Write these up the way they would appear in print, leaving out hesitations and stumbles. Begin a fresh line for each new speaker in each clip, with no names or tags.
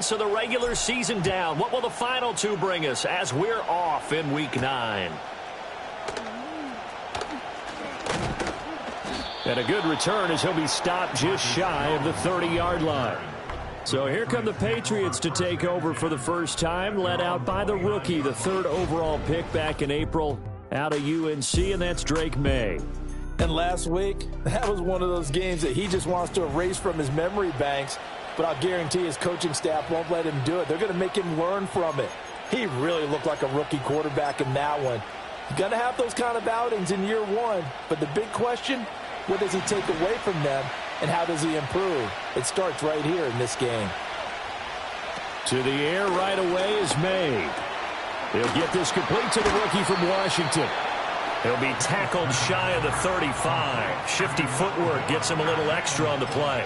So the regular season down. What will the final two bring us as we're off in Week 9? And a good return as he'll be stopped just shy of the 30-yard line. So here come the Patriots to take over for the first time, led out by the rookie, the third overall pick back in April out of UNC, and that's Drake May.
And last week, that was one of those games that he just wants to erase from his memory banks. But I'll guarantee his coaching staff won't let him do it. They're going to make him learn from it. He really looked like a rookie quarterback in that one. You're going to have those kind of outings in year one. But the big question, what does he take away from them, and how does he improve? It starts right here in this game.
To the air right away is May. He'll get this complete to the rookie from Washington. He'll be tackled shy of the 35. Shifty footwork gets him a little extra on the play.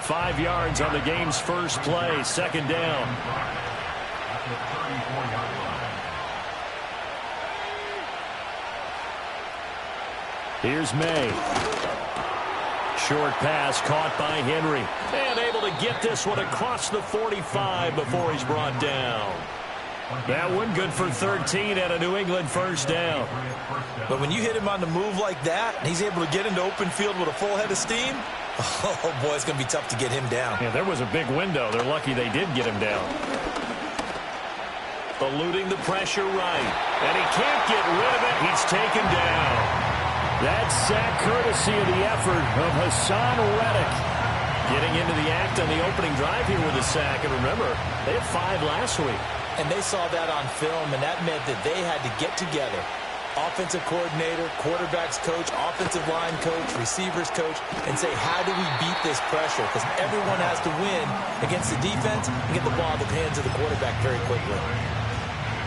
5 yards on the game's first play, second down. Here's May. Short pass caught by Henry. And able to get this one across the 45 before he's brought down. That one good for 13 at a New England first down.
But when you hit him on the move like that, and he's able to get into open field with a full head of steam, oh, boy, it's going to be tough to get him down.
Yeah, there was a big window. They're lucky they did get him down. Eluding the pressure right. And he can't get rid of it. He's taken down. That sack courtesy of the effort of Hassan Reddick. Getting into the act on the opening drive here with a sack. And remember, they had 5 last week.
And they saw that on film, and that meant that they had to get together. Offensive coordinator, quarterback's coach, offensive line coach, receivers coach, and say, how do we beat this pressure? Because everyone has to win against the defense and get the ball in the hands of the quarterback very quickly.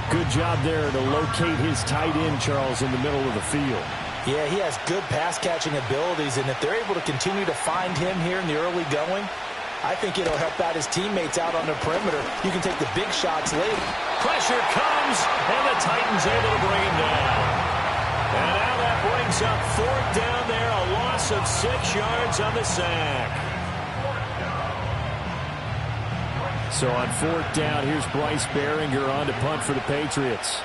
Good job there to locate his tight end, Charles, in the middle of the field.
Yeah, he has good pass-catching abilities, and if they're able to continue to find him here in the early going, I think it'll help out his teammates out on the perimeter. You can take the big shots late.
Pressure comes, and the Titans able to bring him down. And now that brings up fourth down there, a loss of 6 yards on the sack. So on fourth down, here's Bryce Behringer on to punt for the Patriots.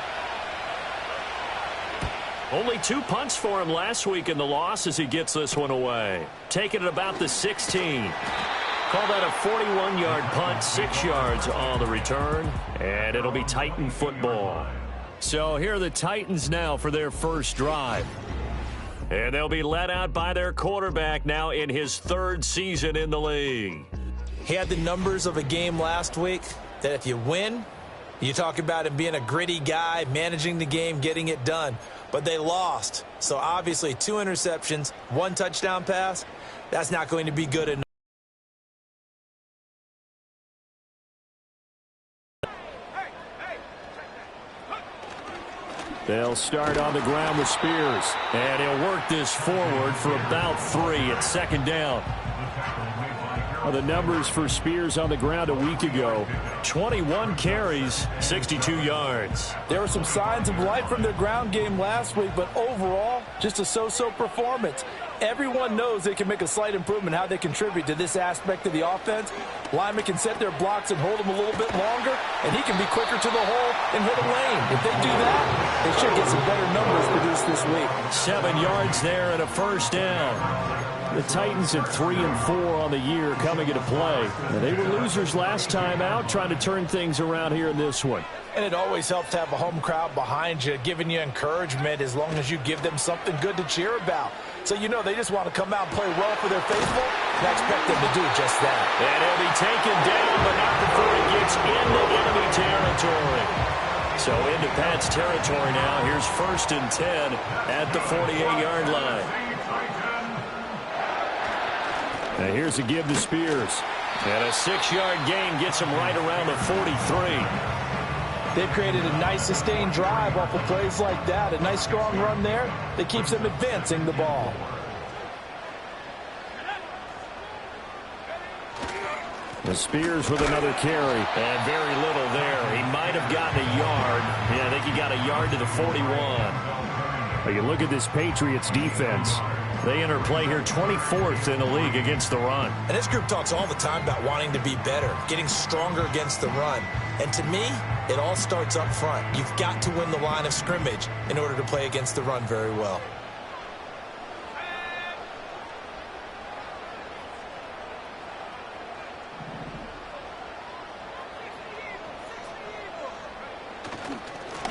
Only 2 punts for him last week in the loss as he gets this one away. Taking it about the 16. Call that a 41-yard punt, 6 yards on the return, and it'll be Titan football. So here are the Titans now for their first drive. And they'll be led out by their quarterback now in his 3rd season in the league.
He had the numbers of a game last week that if you win, you talk about him being a gritty guy, managing the game, getting it done. But they lost. So obviously 2 interceptions, 1 touchdown pass, that's not going to be good enough.
They'll start on the ground with Spears. And he'll work this forward for about 3 at second down. Well, the numbers for Spears on the ground a week ago. 21 carries, 62 yards.
There were some signs of life from their ground game last week, but overall, just a so-so performance. Everyone knows they can make a slight improvement how they contribute to this aspect of the offense. Linemen can set their blocks and hold them a little bit longer, and he can be quicker to the hole and hit a lane. If they do that, they should get some better numbers produced this week.
7 yards there and a first down. The Titans at 3-4 on the year coming into play. And they were losers last time out, trying to turn things around here in this one.
And it always helps to have a home crowd behind you, giving you encouragement as long as you give them something good to cheer about. So you know they just want to come out and play well for their faithful, and I expect them to do just that.
And he'll be taken down, but not before he gets into enemy territory. So into Pat's territory now. Here's 1st and 10 at the 48-yard line. Now here's a give to Spears. And a 6-yard gain gets him right around the 43.
They've created a nice sustained drive off of plays like that. A nice strong run there that keeps them advancing the ball.
The Spears with another carry. And very little there. He might have gotten a yard. Yeah, I think he got a yard to the 41. Well, you look at this Patriots defense. They enter play here 24th in the league against the run.
And this group talks all the time about wanting to be better, getting stronger against the run. And to me, it all starts up front. You've got to win the line of scrimmage in order to play against the run very well.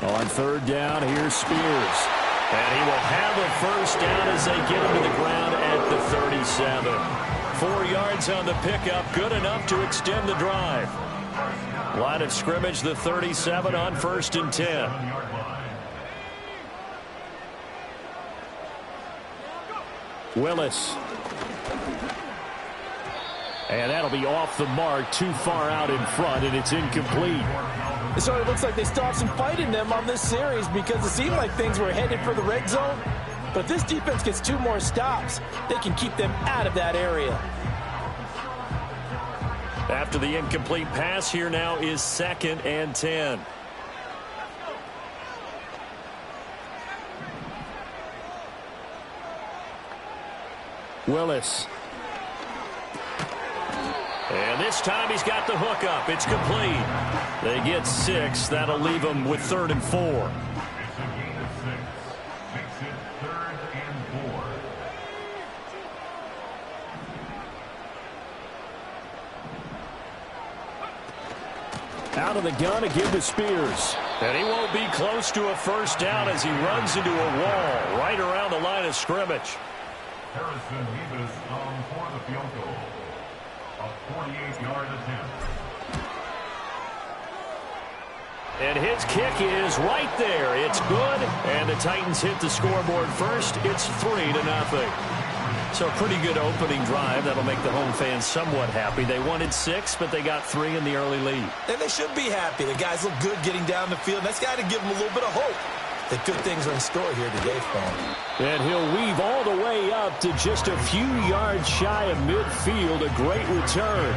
On third down, here's Spears. And he will have a first down as they get him to the ground at the 37. 4 yards on the pickup, good enough to extend the drive. Line of scrimmage, the 37 on 1st and 10. Willis. And that'll be off the mark, too far out in front, and it's incomplete.
So it looks like they still have some fight in them on this series because it seemed like things were headed for the red zone. But if this defense gets 2 more stops, they can keep them out of that area.
After the incomplete pass, here now is 2nd and 10. Willis. And this time he's got the hook up. It's complete. They get 6. That'll leave them with 3rd and 4. Out of the gun again to Spears. And he won't be close to a first down as he runs into a wall right around the line of scrimmage.
Harrison Davis for the field goal. A 48-yard attempt.
And his kick is right there. It's good. And the Titans hit the scoreboard first. It's 3-0. So a pretty good opening drive. That'll make the home fans somewhat happy. They wanted 6, but they got 3 in the early lead.
And they should be happy. The guys look good getting down the field. That's got to give them a little bit of hope that good things are in store here today for them.
And he'll weave all the way up to just a few yards shy of midfield. A great return.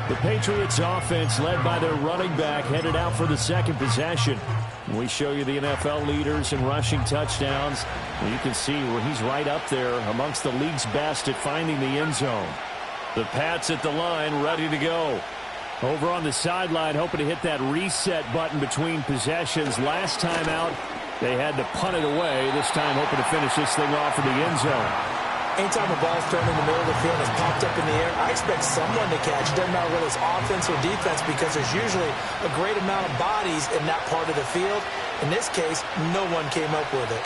The Patriots offense, led by their running back, headed out for the second possession. We show you the NFL leaders in rushing touchdowns. You can see where he's right up there amongst the league's best at finding the end zone. The Pats at the line, ready to go. Over on the sideline, hoping to hit that reset button between possessions. Last time out, they had to punt it away. This time, hoping to finish this thing off in the end zone.
Anytime a ball's thrown in the middle of the field and it's popped up in the air, I expect someone to catch. It doesn't matter whether it's offense or defense because there's usually a great amount of bodies in that part of the field. In this case, no one came up with it.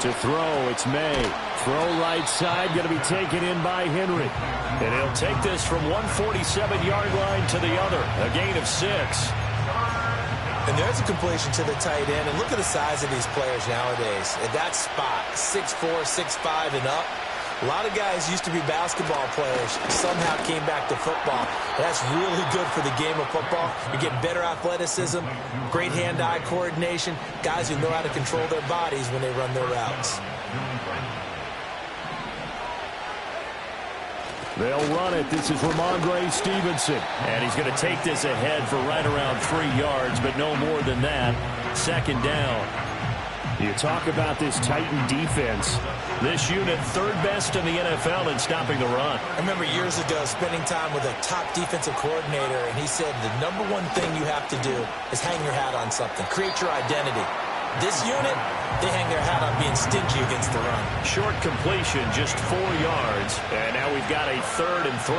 To throw, it's May. Throw right side, going to be taken in by Henry. And he'll take this from 147-yard line to the other. A gain of 6.
And there's a completion to the tight end. And look at the size of these players nowadays. At that spot, 6'4", 6'5", and up. A lot of guys used to be basketball players, somehow came back to football. That's really good for the game of football. You get better athleticism, great hand-eye coordination, guys who know how to control their bodies when they run their routes.
They'll run it. This is Ramondre Stevenson. And he's going to take this ahead for right around 3 yards, but no more than that. 2nd down. You talk about this Titan defense. This unit, 3rd best in the NFL in stopping the run.
I remember years ago spending time with a top defensive coordinator, and he said the number one thing you have to do is hang your hat on something. Create your identity. This unit, they hang their hat on being stingy against the run.
Short completion, just 4 yards. And now we've got a 3rd and 3.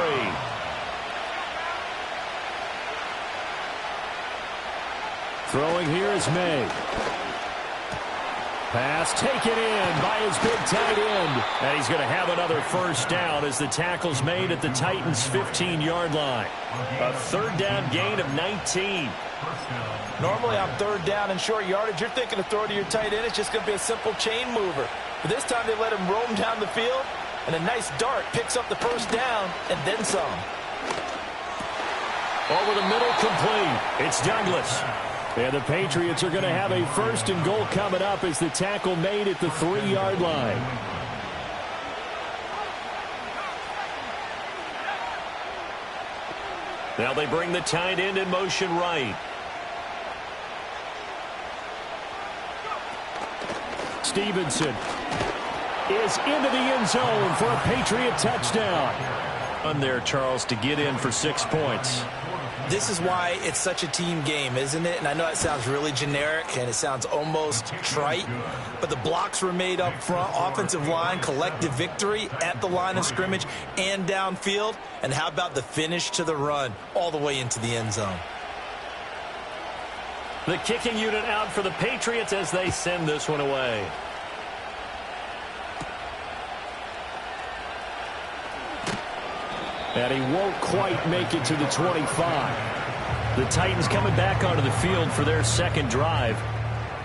Throwing here is May. Pass taken in by his big tight end. And he's going to have another first down as the tackle's made at the Titans' 15-yard line. A 3rd down gain of 19.
Normally on 3rd down and short yardage, you're thinking to throw to your tight end. It's just going to be a simple chain mover. But this time they let him roam down the field, and a nice dart picks up the first down and then some.
Over the middle, complete. It's Douglas. And the Patriots are going to have a 1st and goal coming up as the tackle made at the 3-yard line. Now they bring the tight end in motion right. Stevenson is into the end zone for a Patriot touchdown. On there, Charles, to get in for 6 points.
This is why it's such a team game, isn't it? And I know it sounds really generic and it sounds almost trite, but the blocks were made up front, offensive line, collective victory at the line of scrimmage and downfield. And how about the finish to the run all the way into the end zone?
The kicking unit out for the Patriots as they send this one away. And he won't quite make it to the 25. The Titans coming back onto the field for their second drive.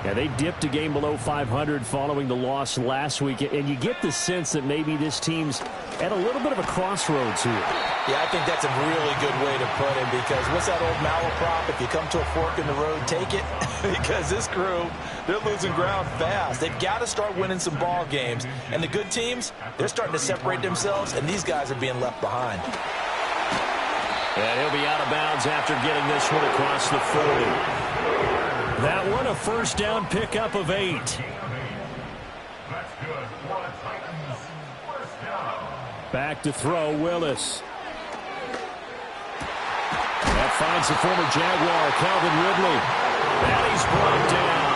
Yeah, they dipped a game below 500 following the loss last week. And you get the sense that maybe this team's at a little bit of a crossroads here.
Yeah, I think that's a really good way to put it, because what's that old malaprop? If you come to a fork in the road, take it. Because this crew, they're losing ground fast. They've got to start winning some ball games. And the good teams, they're starting to separate themselves, and these guys are being left behind.
And he'll be out of bounds after getting this one across the 40. That one, a first down pickup of 8.
That's good for the Titans. First down.
Back to throw, Willis. That finds the former Jaguar, Calvin Ridley. And he's brought down.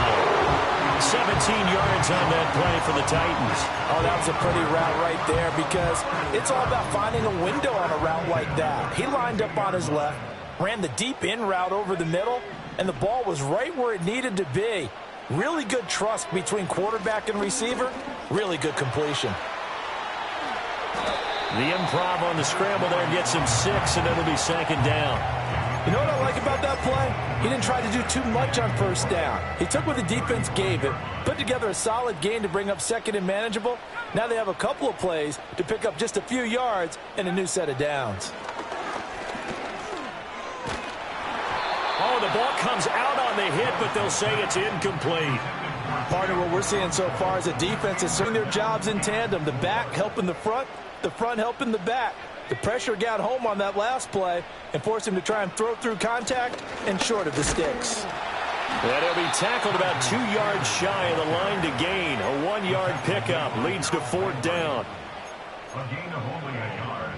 17 yards on that play for the Titans.
Oh, that was a pretty route right there, because it's all about finding a window on a route like that. He lined up on his left, ran the deep in route over the middle, and the ball was right where it needed to be. Really good trust between quarterback and receiver. Really good completion.
The improv on the scramble there gets him 6, and it'll be second down.
You know what I like about that play? He didn't try to do too much on first down. He took what the defense gave him, put together a solid gain to bring up second and manageable. Now they have a couple of plays to pick up just a few yards and a new set of downs.
Oh, the ball comes out on the hit, but they'll say it's incomplete.
Part of what we're seeing so far is a defense is doing their jobs in tandem. The back helping the front helping the back. The pressure got home on that last play and forced him to try and throw through contact and short of the sticks.
And he'll be tackled about 2 yards shy of the line to gain. A 1-yard pickup leads to fourth down.
A gain of only a yard.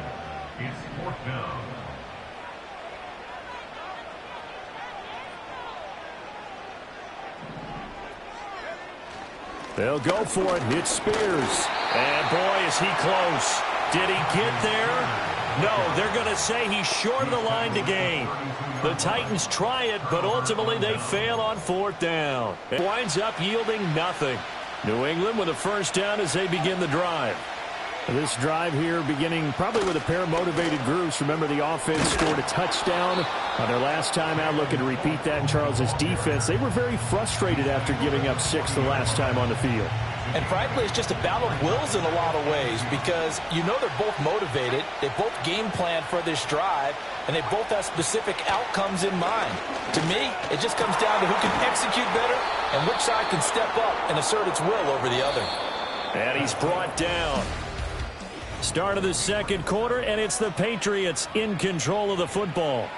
It's fourth down.
They'll go for it. It's Spears. And boy, is he close. Did he get there? No, they're going to say he's short of the line to gain. The Titans try it, but ultimately they fail on fourth down. It winds up yielding nothing. New England with a first down as they begin the drive. This drive here beginning probably with a pair of motivated groups. Remember, the offense scored a touchdown on their last time out. Looking to repeat that in Charles's defense. They were very frustrated after giving up 6 the last time on the field.
And frankly, it's just a battle of wills in a lot of ways, because you know they're both motivated. They both game plan for this drive, and they both have specific outcomes in mind. To me, it just comes down to who can execute better and which side can step up and assert its will over the other.
And he's brought down. Start of the second quarter, and it's the Patriots in control of the football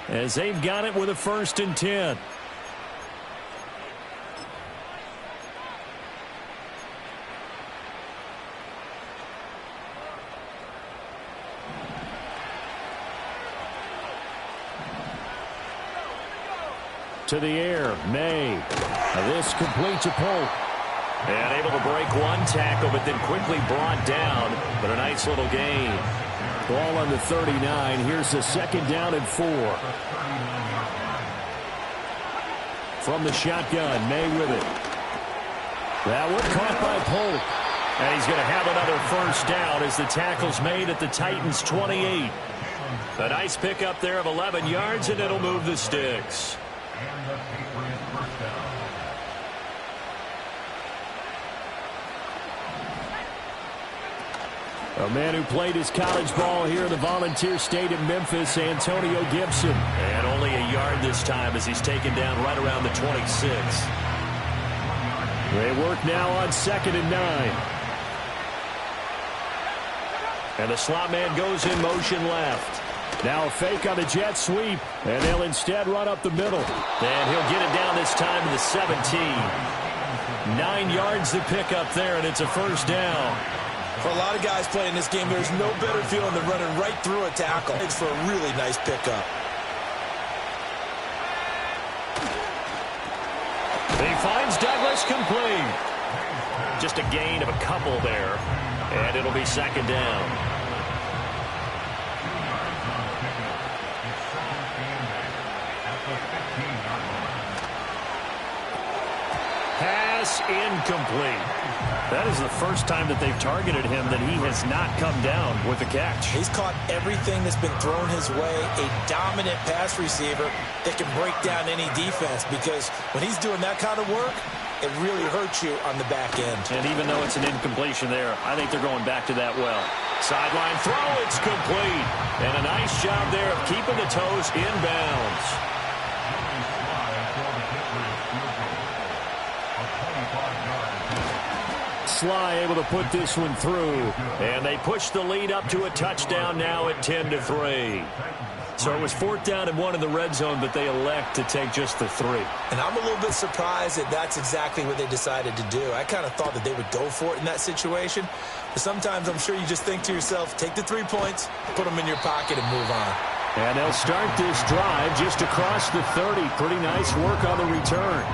as they've got it with a 1st and 10. To the air, May. This complete to Polk. And able to break one tackle, but then quickly brought down. But a nice little gain. Ball on the 39. Here's the second down and 4. From the shotgun, May with it. That one caught by Polk. And he's going to have another first down as the tackle's made at the Titans' 28. A nice pickup there of 11 yards, and it'll move the sticks.
And the Patriots first down.
A man who played his college ball here in the Volunteer State in Memphis, Antonio Gibson. And only a yard this time as he's taken down right around the 26. They work now on 2nd and 9. And the slot man goes in motion left. Now a fake on the jet sweep, and they'll instead run up the middle. And he'll get it down this time to the 17. 9 yards to pick up there, and it's a first down.
For a lot of guys playing this game, there's no better feeling than running right through a tackle. It's for a really nice pickup.
He finds Douglas complete. Just a gain of a couple there, and it'll be second down. Pass incomplete. That is the first time that they've targeted him that he has not come down with a catch.
He's caught everything that's been thrown his way. A dominant pass receiver that can break down any defense, because when he's doing that kind of work, it really hurts you on the back end.
And even though it's an incompletion there, I think they're going back to that well. Sideline throw, it's complete. And a nice job there of keeping the toes inbounds. Sly able to put this one through, and they push the lead up to a touchdown now at 10-3. So it was 4th down and 1 in the red zone, but they elect to take just the 3.
And I'm a little bit surprised that that's exactly what they decided to do. I kind of thought that they would go for it in that situation. But sometimes I'm sure you just think to yourself, take the 3 points, put them in your pocket, and move on.
And they'll start this drive just across the 30. Pretty nice work on the return.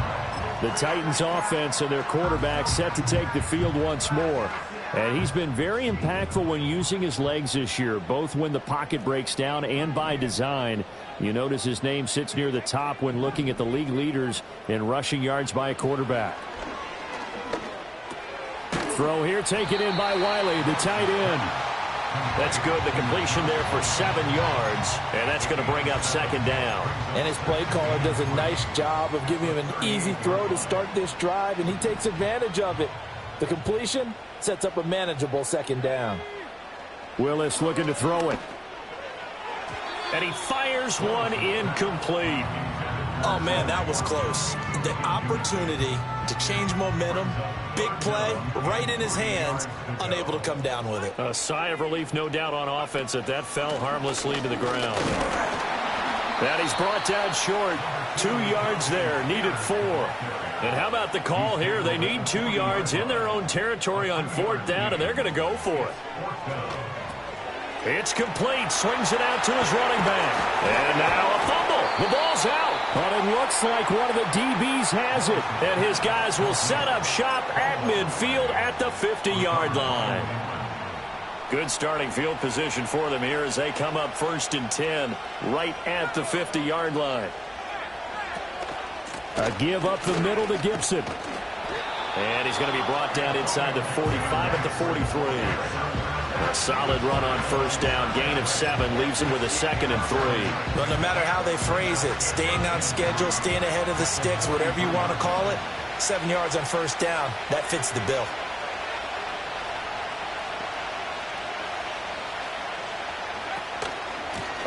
The Titans offense and their quarterback set to take the field once more. And he's been very impactful when using his legs this year, both when the pocket breaks down and by design. You notice his name sits near the top when looking at the league leaders in rushing yards by a quarterback. Throw here taken in by Wiley, the tight end. That's good. The completion there for 7 yards, and that's going to bring up second down.
And his play caller does a nice job of giving him an easy throw to start this drive, and he takes advantage of it. The completion sets up a manageable second down.
Willis looking to throw it. And he fires one incomplete.
Oh, man, that was close. The opportunity to change momentum, big play, right in his hands, unable to come down with it.
A sigh of relief, no doubt, on offense that fell harmlessly to the ground. And he's brought down short. 2 yards there, needed 4. And how about the call here? They need 2 yards in their own territory on 4th down, and they're going to go for it. It's complete. Swings it out to his running back. And now a fumble. The ball's out. But it looks like one of the DBs has it. And his guys will set up shop at midfield at the 50-yard line. Good starting field position for them here as they come up 1st and 10 right at the 50-yard line. A give up the middle to Gibson. And he's going to be brought down inside the 45 at the 43. A solid run on 1st down. Gain of 7 leaves him with a 2nd and 3.
Well, no matter how they phrase it, staying on schedule, staying ahead of the sticks, whatever you want to call it, 7 yards on 1st down, that fits the bill.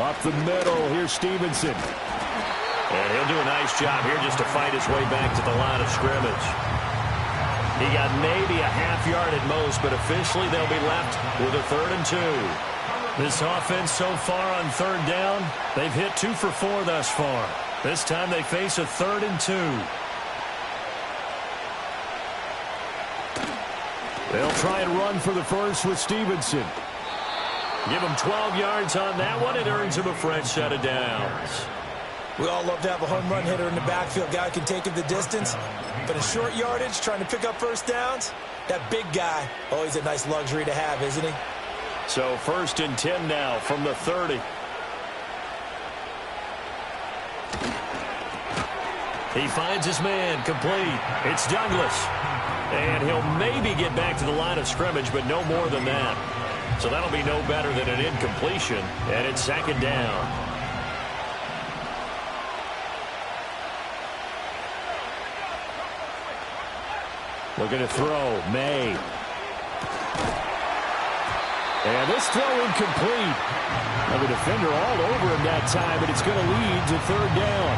Up the middle, here's Stevenson. And he'll do a nice job here just to fight his way back to the line of scrimmage. He got maybe a half yard at most, but officially they'll be left with a 3rd and 2. This offense so far on 3rd down, they've hit 2 for 4 thus far. This time they face a 3rd and 2. They'll try and run for the first with Stevenson. Give him 12 yards on that one. It earns him a fresh set of downs.
We all love to have a home run hitter in the backfield. Guy can take it the distance. But in short yardage, trying to pick up 1st downs, that big guy, always a nice luxury to have, isn't he?
So 1st and 10 now from the 30. He finds his man, complete. It's Douglas. And he'll maybe get back to the line of scrimmage, but no more than that. So that'll be no better than an incompletion, and it's 2nd down. Looking to throw, May. And this throw incomplete. Now the defender all over him that time, but it's going to lead to 3rd down.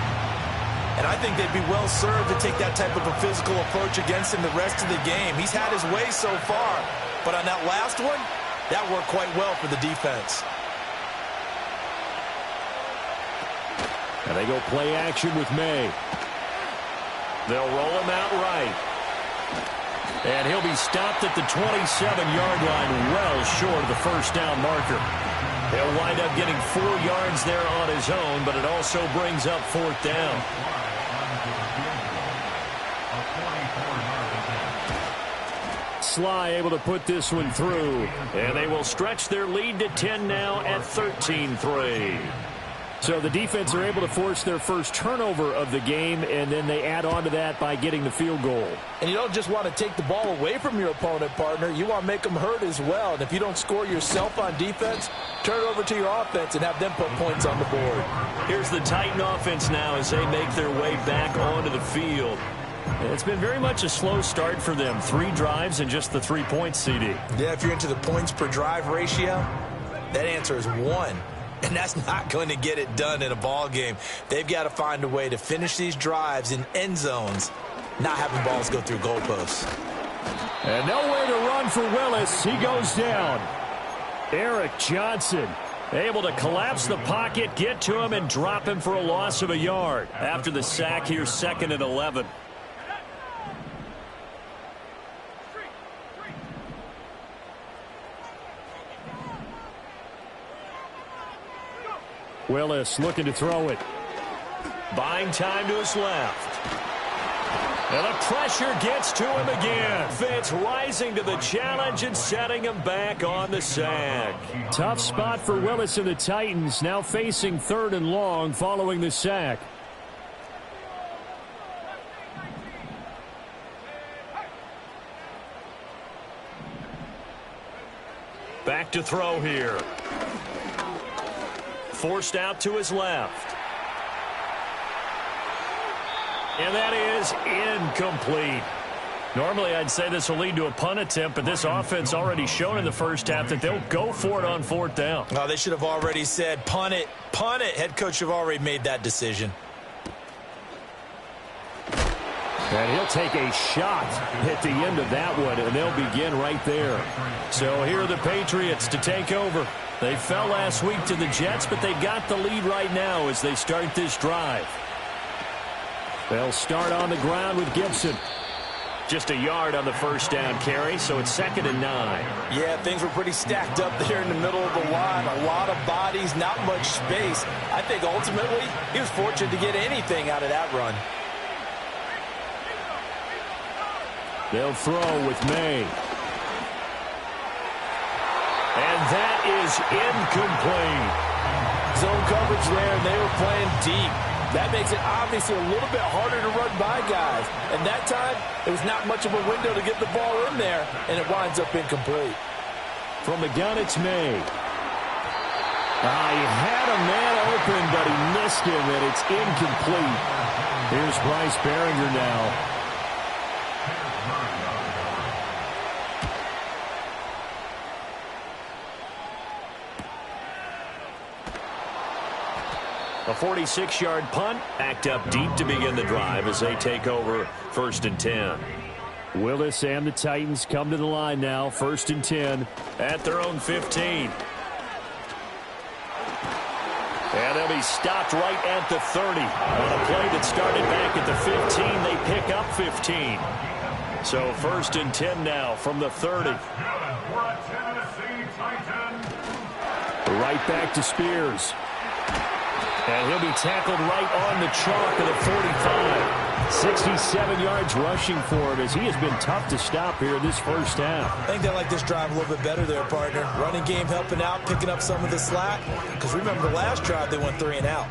And I think they'd be well served to take that type of a physical approach against him the rest of the game. He's had his way so far, but on that last one, that worked quite well for the defense.
And they go play action with May. They'll roll him out right. And he'll be stopped at the 27-yard line, well short of the first down marker. He'll wind up getting 4 yards there on his own, but it also brings up fourth down. Sly able to put this one through, and they will stretch their lead to 10 now at 13-3.
So the defense are able to force their first turnover of the game, and then they add on to that by getting the field goal.
And you don't just want to take the ball away from your opponent, partner. You want to make them hurt as well. And if you don't score yourself on defense, turn it over to your offense and have them put points on the board.
Here's the Titan offense now as they make their way back onto the field. It's been very much a slow start for them. 3 drives and just the 3 points, CD.
Yeah, if you're into the points per drive ratio, that answer is 1. And that's not going to get it done in a ball game. They've got to find a way to finish these drives in end zones, not having balls go through goalposts.
And nowhere to run for Willis. He goes down. Eric Johnson able to collapse the pocket, get to him, and drop him for a loss of a yard. After the sack, here's 2nd and 11. Willis looking to throw it.
Buying time to his left. And the pressure gets to him again. Fitz rising to the challenge and setting him back on the sack.
Tough spot for Willis and the Titans, now facing 3rd and long following the sack.
Back to throw here. Forced out to his left. And that is incomplete. Normally, I'd say this will lead to a punt attempt, but this offense already shown in the first half that they'll go for it on 4th down.
Oh, they should have already said, punt it, punt it. Head coach have already made that decision.
And he'll take a shot at the end of that one, and they'll begin right there.
So here are the Patriots to take over. They fell last week to the Jets, but they've got the lead right now as they start this drive.
They'll start on the ground with Gibson.
Just a yard on the first down carry, so it's 2nd and 9.
Yeah, things were pretty stacked up there in the middle of the line. A lot of bodies, not much space. I think ultimately he was fortunate to get anything out of that run.
They'll throw with May.
And that is incomplete.
Zone coverage there, and they were playing deep. That makes it obviously a little bit harder to run by guys. And that time, it was not much of a window to get the ball in there, and it winds up incomplete.
From the gun, it's May. He had a man open, but he missed him, and it's incomplete. Here's Bryce Behringer now.
A 46-yard punt, backed up deep to begin the drive as they take over 1st and 10.
Willis and the Titans come to the line now, 1st and 10.
At their own 15. And they'll be stopped right at the 30. On a play that started back at the 15, they pick up 15. So 1st and 10 now from the 30.
Right back to Spears.
And he'll be tackled right on the chalk of the 45.
67 yards rushing for him as he has been tough to stop here this first half.
I think they like this drive a little bit better there, partner. Running game helping out, picking up some of the slack. Because remember the last drive, they went 3 and out.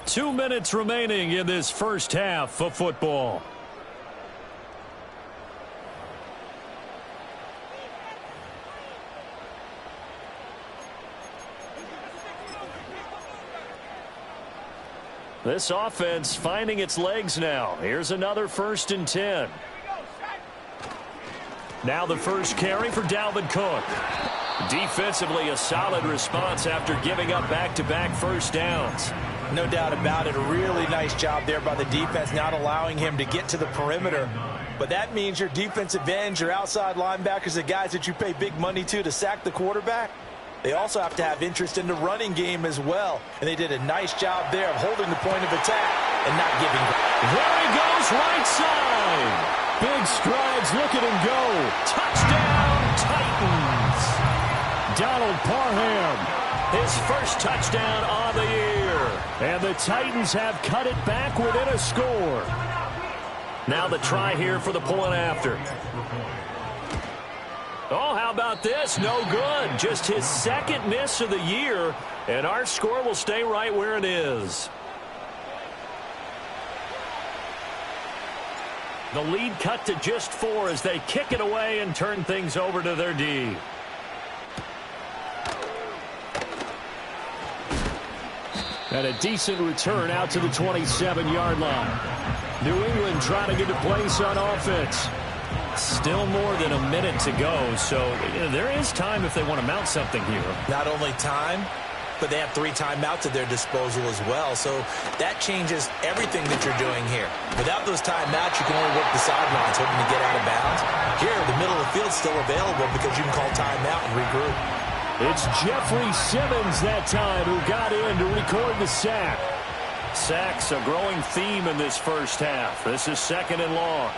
Two minutes remaining in this first half of football. This offense finding its legs now. Here's another 1st and 10. Now the first carry for Dalvin Cook. Defensively, a solid response after giving up back-to-back first downs.
No doubt about it. A really nice job there by the defense, not allowing him to get to the perimeter. But that means your defensive ends, your outside linebackers, the guys that you pay big money to sack the quarterback, They also have to have interest in the running game as well. And they did a nice job there of holding the point of attack and not giving.
There he goes, right side. Big strides, look at him go.
Touchdown, Titans.
Donald Parham.
His first touchdown on the year.
And the Titans have cut it back within a score.
Now the try here for the point after. Oh, how about this? No good. Just his second miss of the year, and our score will stay right where it is. The lead cut to just 4 as they kick it away and turn things over to their D.
And a decent return out to the 27-yard line. New England trying to get a place on offense.
Still more than a minute to go, so there is time if they want to mount something here.
Not only time, but they have 3 timeouts at their disposal as well. So that changes everything that you're doing here. Without those timeouts, you can only work the sidelines, hoping to get out of bounds. Here, the middle of the field's still available because you can call timeout and regroup.
It's Jeffrey Simmons that time who got in to record the sack.
Sacks a growing theme in this first half. This is 2nd and long.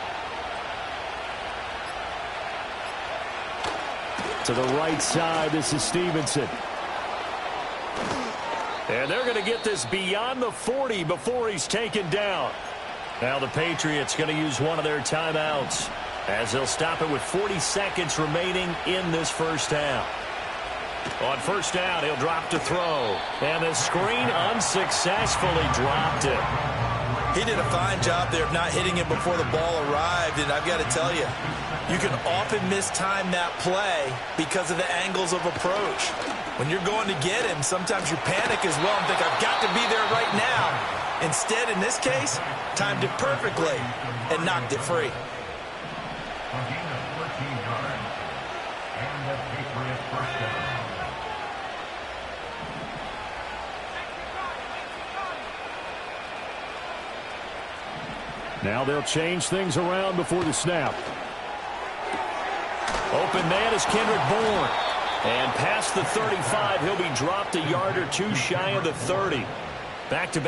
To the right side, this is Stevenson.
And they're going to get this beyond the 40 before he's taken down. Now the Patriots going to use one of their timeouts as they'll stop it with 40 seconds remaining in this first half. On first down, he'll drop to throw. And the screen unsuccessfully dropped it.
He did a fine job there of not hitting it before the ball arrived, and I've got to tell you, you can often mistime that play because of the angles of approach. When you're going to get him, sometimes you panic as well and think, I've got to be there right now. Instead, in this case, timed it perfectly and knocked it free.
A gain of 14 yards. And the Patriots first down.
Now they'll change things around before the snap.
Open man is Kendrick Bourne. And past the 35, he'll be dropped a yard or two shy of the 30. Back to back.